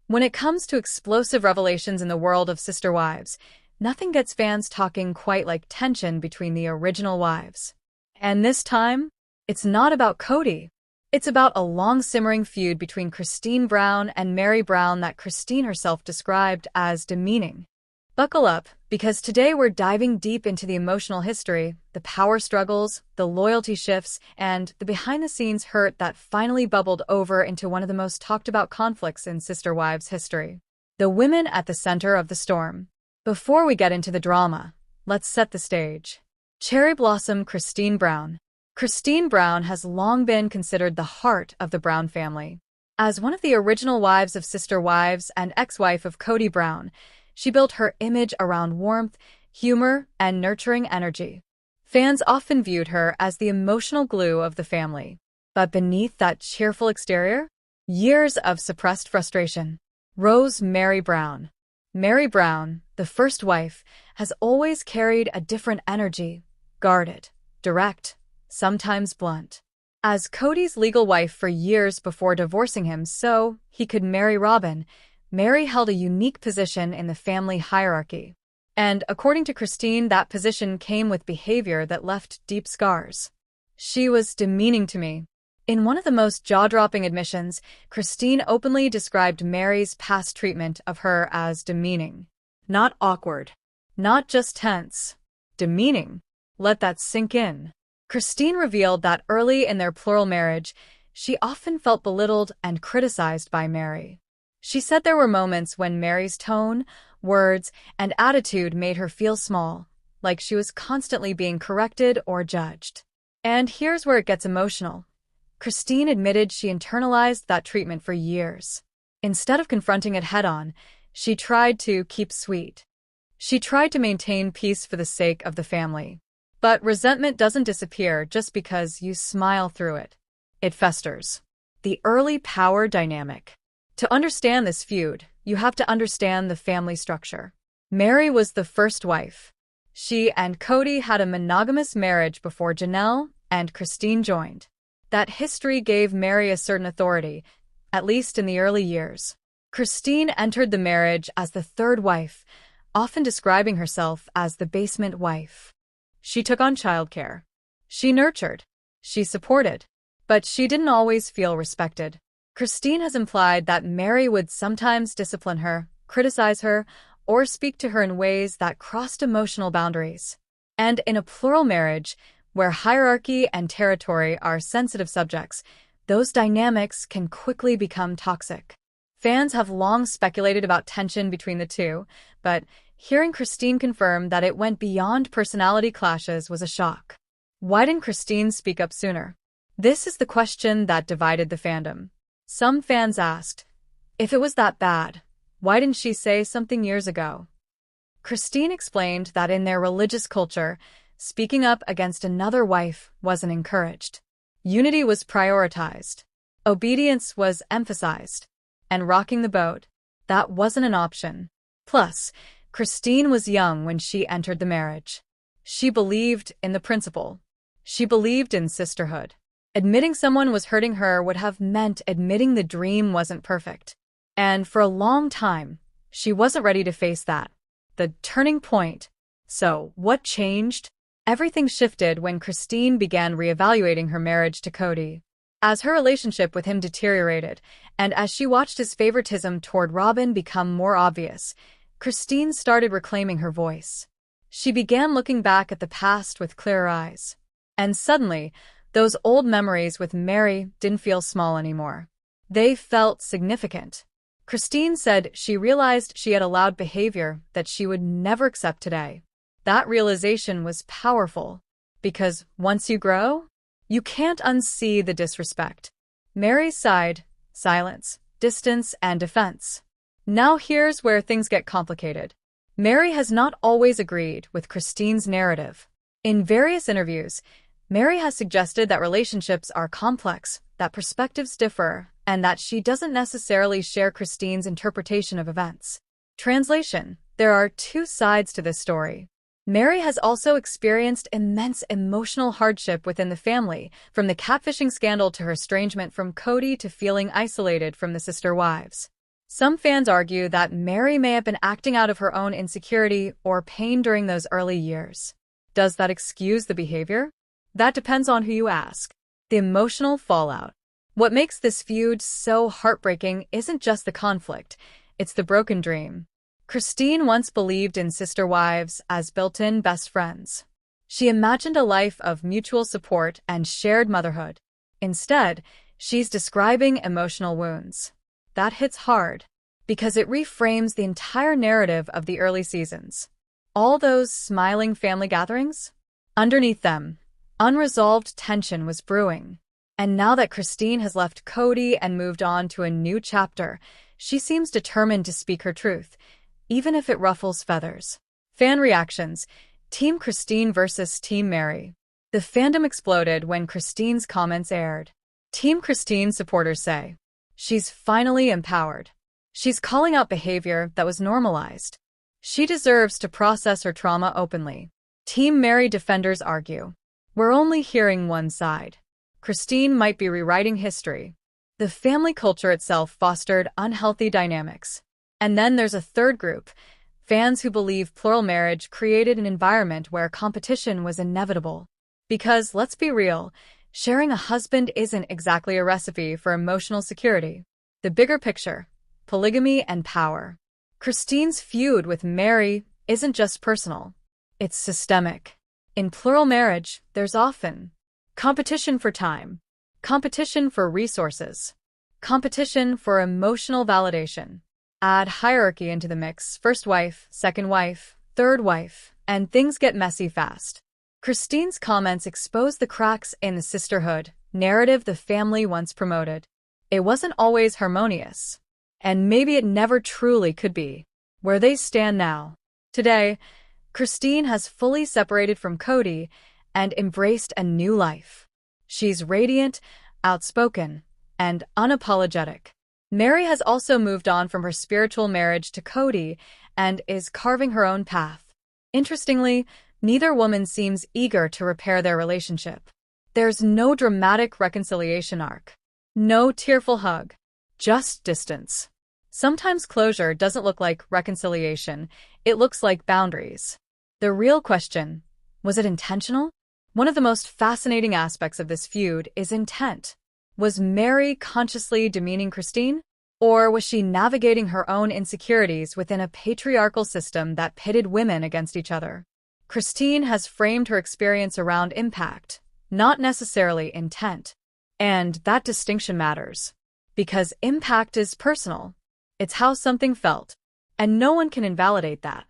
When it comes to explosive revelations in the world of sister wives, nothing gets fans talking quite like tension between the original wives. And this time, it's not about Cody. It's about a long-simmering feud between Christine Brown and Meri Brown that Christine herself described as demeaning. Buckle up, because today we're diving deep into the emotional history, the power struggles, the loyalty shifts, and the behind-the-scenes hurt that finally bubbled over into one of the most talked-about conflicts in sister wives history. The women at the center of the storm. Before we get into the drama, let's set the stage. Cherry Blossom Christine Brown. Christine Brown has long been considered the heart of the Brown family. As one of the original wives of Sister Wives and ex-wife of Cody Brown, she built her image around warmth, humor, and nurturing energy. Fans often viewed her as the emotional glue of the family. But beneath that cheerful exterior, years of suppressed frustration. Rose Meri Brown. Meri Brown, the first wife, has always carried a different energy, guarded, direct, sometimes blunt. As Cody's legal wife for years before divorcing him so he could marry Robin, Meri held a unique position in the family hierarchy. And according to Christine, that position came with behavior that left deep scars. She was demeaning to me. In one of the most jaw-dropping admissions, Christine openly described Meri's past treatment of her as demeaning. Not awkward. Not just tense. Demeaning. Let that sink in. Christine revealed that early in their plural marriage, she often felt belittled and criticized by Meri. She said there were moments when Meri's tone, words, and attitude made her feel small, like she was constantly being corrected or judged. And here's where it gets emotional. Christine admitted she internalized that treatment for years. Instead of confronting it head-on, she tried to keep sweet. She tried to maintain peace for the sake of the family. But resentment doesn't disappear just because you smile through it. It festers. The early power dynamic. To understand this feud, you have to understand the family structure. Meri was the first wife. She and Cody had a monogamous marriage before Janelle and Christine joined. That history gave Meri a certain authority, at least in the early years. Christine entered the marriage as the third wife, often describing herself as the basement wife. She took on childcare. She nurtured. She supported. But she didn't always feel respected. Christine has implied that Meri would sometimes discipline her, criticize her, or speak to her in ways that crossed emotional boundaries. And in a plural marriage, where hierarchy and territory are sensitive subjects, those dynamics can quickly become toxic. Fans have long speculated about tension between the two, but hearing Christine confirm that it went beyond personality clashes was a shock. Why didn't Christine speak up sooner? This is the question that divided the fandom. Some fans asked, if it was that bad, why didn't she say something years ago? Christine explained that in their religious culture, speaking up against another wife wasn't encouraged. Unity was prioritized. Obedience was emphasized. And rocking the boat, that wasn't an option. Plus, Christine was young when she entered the marriage. She believed in the principle. She believed in sisterhood. Admitting someone was hurting her would have meant admitting the dream wasn't perfect. And for a long time, she wasn't ready to face that. The turning point. So, what changed? Everything shifted when Christine began reevaluating her marriage to Cody. As her relationship with him deteriorated, and as she watched his favoritism toward Robin become more obvious, Christine started reclaiming her voice. She began looking back at the past with clearer eyes. And suddenly, those old memories with Meri didn't feel small anymore. They felt significant. Christine said she realized she had allowed behavior that she would never accept today. That realization was powerful, because once you grow, you can't unsee the disrespect. Meri sighed, silence, distance, and defense. Now here's where things get complicated. Meri has not always agreed with Christine's narrative. In various interviews, Meri has suggested that relationships are complex, that perspectives differ, and that she doesn't necessarily share Christine's interpretation of events. Translation: there are two sides to this story. Meri has also experienced immense emotional hardship within the family, from the catfishing scandal to her estrangement from Cody to feeling isolated from the sister wives. Some fans argue that Meri may have been acting out of her own insecurity or pain during those early years. Does that excuse the behavior? That depends on who you ask. The emotional fallout. What makes this feud so heartbreaking isn't just the conflict, it's the broken dream. Christine once believed in sister wives as built-in best friends. She imagined a life of mutual support and shared motherhood. Instead, she's describing emotional wounds. That hits hard, because it reframes the entire narrative of the early seasons. All those smiling family gatherings? Underneath them, unresolved tension was brewing. And now that Christine has left Cody and moved on to a new chapter, she seems determined to speak her truth, even if it ruffles feathers. Fan reactions: Team Christine versus Team Meri. The fandom exploded when Christine's comments aired. Team Christine supporters say, "She's finally empowered. She's calling out behavior that was normalized. She deserves to process her trauma openly." Team Meri defenders argue, "We're only hearing one side. Christine might be rewriting history." The family culture itself fostered unhealthy dynamics. And then there's a third group, fans who believe plural marriage created an environment where competition was inevitable. Because, let's be real, sharing a husband isn't exactly a recipe for emotional security. The bigger picture: polygamy and power. Christine's feud with Meri isn't just personal. It's systemic. In plural marriage, there's often competition for time, competition for resources, competition for emotional validation. Add hierarchy into the mix: first wife, second wife, third wife, and things get messy fast. Christine's comments expose the cracks in the sisterhood narrative the family once promoted. It wasn't always harmonious, and maybe it never truly could be. Where they stand now. Today, Christine has fully separated from Cody and embraced a new life. She's radiant, outspoken, and unapologetic. Meri has also moved on from her spiritual marriage to Cody and is carving her own path. Interestingly, neither woman seems eager to repair their relationship. There's no dramatic reconciliation arc. No tearful hug. Just distance. Sometimes closure doesn't look like reconciliation, it looks like boundaries. The real question: was it intentional? One of the most fascinating aspects of this feud is intent. Was Meri consciously demeaning Christine? Or was she navigating her own insecurities within a patriarchal system that pitted women against each other? Christine has framed her experience around impact, not necessarily intent. And that distinction matters. Because impact is personal. It's how something felt. And no one can invalidate that.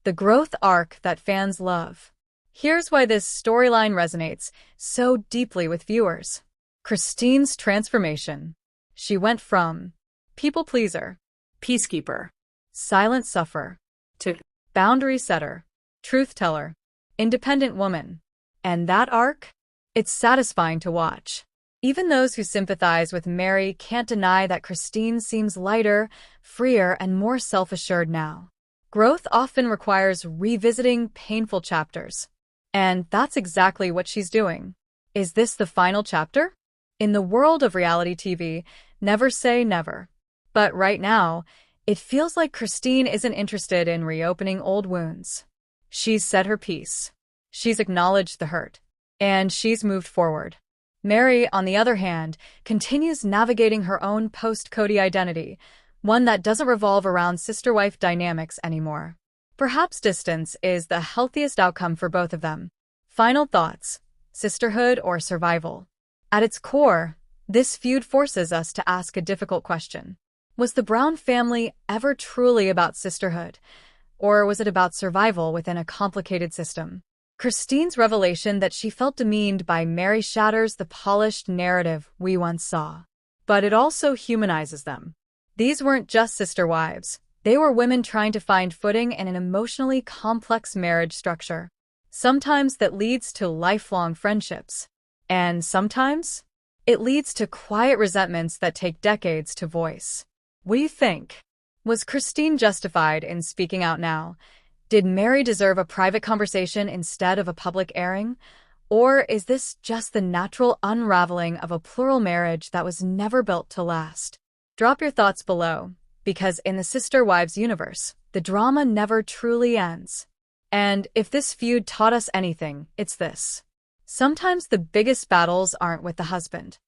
The growth arc that fans love. Here's why this storyline resonates so deeply with viewers. Christine's transformation. She went from people pleaser, peacekeeper, silent sufferer, to boundary setter, truth teller, independent woman. And that arc? It's satisfying to watch. Even those who sympathize with Meri can't deny that Christine seems lighter, freer, and more self-assured now. Growth often requires revisiting painful chapters. And that's exactly what she's doing. Is this the final chapter? In the world of reality TV, never say never. But right now, it feels like Christine isn't interested in reopening old wounds. She's said her piece. She's acknowledged the hurt. And she's moved forward. Meri, on the other hand, continues navigating her own post-Cody identity, one that doesn't revolve around sister-wife dynamics anymore. Perhaps distance is the healthiest outcome for both of them. Final thoughts: sisterhood or survival? At its core, this feud forces us to ask a difficult question. Was the Brown family ever truly about sisterhood? Or was it about survival within a complicated system? Christine's revelation that she felt demeaned by Meri shatters the polished narrative we once saw. But it also humanizes them. These weren't just sister wives. They were women trying to find footing in an emotionally complex marriage structure. Sometimes that leads to lifelong friendships. And sometimes it leads to quiet resentments that take decades to voice. What do you think? Was Christine justified in speaking out now? Did Meri deserve a private conversation instead of a public airing? Or is this just the natural unraveling of a plural marriage that was never built to last? Drop your thoughts below, because in the Sister Wives universe, the drama never truly ends. And if this feud taught us anything, it's this. Sometimes the biggest battles aren't with the husband.